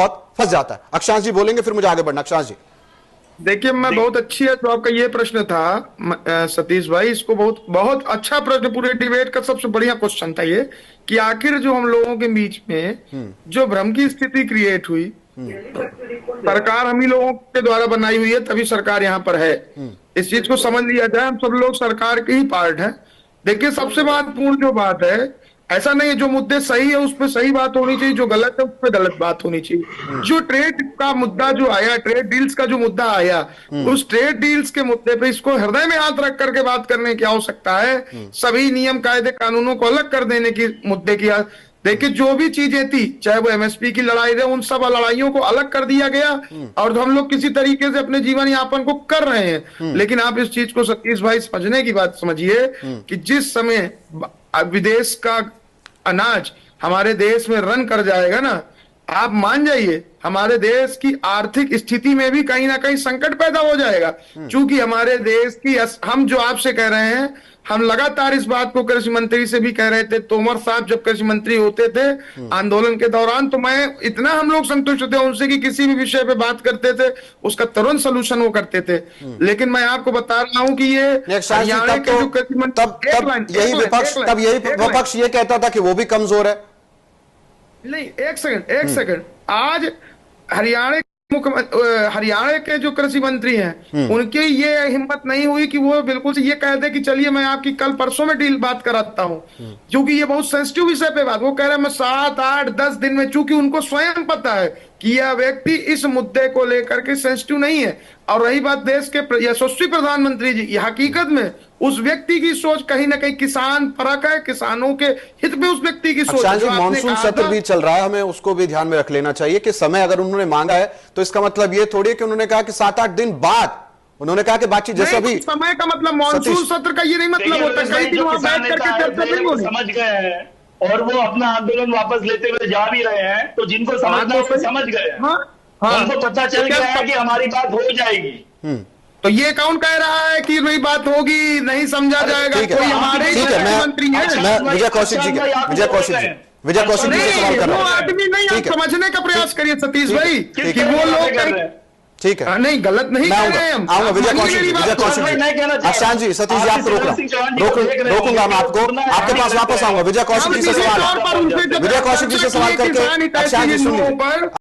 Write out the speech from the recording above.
बहुत फंस जाता है। अक्षांश जी बोलेंगे, फिर मुझे आगे बढ़ना। अक्षांश जी देखिए, मैं बहुत अच्छी है तो आपका ये प्रश्न था सतीश भाई, इसको बहुत बहुत अच्छा प्रश्न, पूरे डिबेट का सबसे बढ़िया क्वेश्चन था ये, कि आखिर जो हम लोगों के बीच में जो भ्रम की स्थिति क्रिएट हुई, सरकार हम ही लोगों के द्वारा बनाई हुई है, तभी सरकार यहाँ पर है। इस चीज को समझ लिया जाए, हम सब लोग सरकार के ही पार्ट हैं। देखिए, सबसे महत्वपूर्ण जो बात है, ऐसा नहीं है जो मुद्दे सही है उस पर सही बात होनी चाहिए, जो गलत है उस पर गलत बात होनी चाहिए। जो ट्रेड का मुद्दा जो आया, ट्रेड डील्स का जो मुद्दा आया, उस ट्रेड डील्स के मुद्दे पे इसको हृदय में हाथ रख करके बात करने की आवश्यकता है। सभी नियम कायदे कानूनों को अलग कर देने की मुद्दे की देखिए, जो भी चीजें थी, चाहे वो एमएसपी की लड़ाई रहे, उन सब लड़ाइयों को अलग कर दिया गया और हम लोग किसी तरीके से अपने जीवन यापन को कर रहे हैं। लेकिन आप इस चीज को सतीश भाई समझने की बात समझिए कि जिस समय विदेश का अनाज हमारे देश में रन कर जाएगा ना, आप मान जाइए हमारे देश की आर्थिक स्थिति में भी कहीं ना कहीं संकट पैदा हो जाएगा। क्योंकि हमारे देश की हम जो आपसे कह रहे हैं, हम लगातार इस बात को कृषि मंत्री से भी कह रहे थे। तोमर साहब जब कृषि मंत्री होते थे आंदोलन के दौरान, तो मैं इतना हम लोग संतुष्ट थे उनसे कि किसी भी विषय पे बात करते थे उसका तुरंत सोल्यूशन वो करते थे। लेकिन मैं आपको बता रहा हूं कि ये हरियाणा के जो कृषि मंत्री, यही विपक्ष ये कहता था कि वो भी कमजोर है। नहीं, एक सेकंड। आज हरियाणा के जो कृषि मंत्री हैं, उनकी ये हिम्मत नहीं हुई कि वो बिल्कुल से ये कह दे कि चलिए मैं आपकी कल परसों में डील बात कराता हूं, क्योंकि ये बहुत सेंसिटिव विषय पे बात। वो कह रहे हैं मैं 7, 8, 10 दिन में, चूंकि उनको स्वयं पता है कि यह व्यक्ति इस मुद्दे को लेकर के सेंसिटिव नहीं है। और रही बात देश के यशस्वी प्रधानमंत्री जी, हकीकत में उस व्यक्ति की सोच कहीं ना कहीं किसान परक है, किसानों के हित में उस व्यक्ति की सोच। मानसून सत्र भी चल रहा है, हमें उसको भी ध्यान में रख लेना चाहिए कि समय अगर उन्होंने मांगा है तो इसका मतलब ये थोड़ी है कि उन्होंने कहा कि 7-8 दिन बाद उन्होंने कहा कि बातचीत जैसे अभी समय का मतलब मानसून सत्र का ये नहीं मतलब होता। कई दिन वहां बैठ करके चर्चा नहीं होगी। समझ गए हैं और वो अपना आंदोलन वापस लेते हुए जा भी रहे हैं, तो जिनको समझना है वो समझ गए हैं। उनको पता चल गया है कि हमारी बात हो जाएगी। तो ये कौन कह रहा है कि नहीं बात होगी, नहीं समझा जाएगा? कोई हमारे मंत्री है, विजय कौशिक जी से सवाल कर रहा हूं। वो आदमी नहीं, आप समझने का प्रयास करिए सतीश भाई कि वो लोग, ठीक है, नहीं गलत नहीं कह रहे हैं हम। आऊंगा विजय कौशिक जी, अक्षांश जी, सतीश जी आपको रोकूंगा मैं आपको, आपके पास वापस आऊंगा। विजय कौशिक जी से सवाल करके अक्षांश जी सुनिए।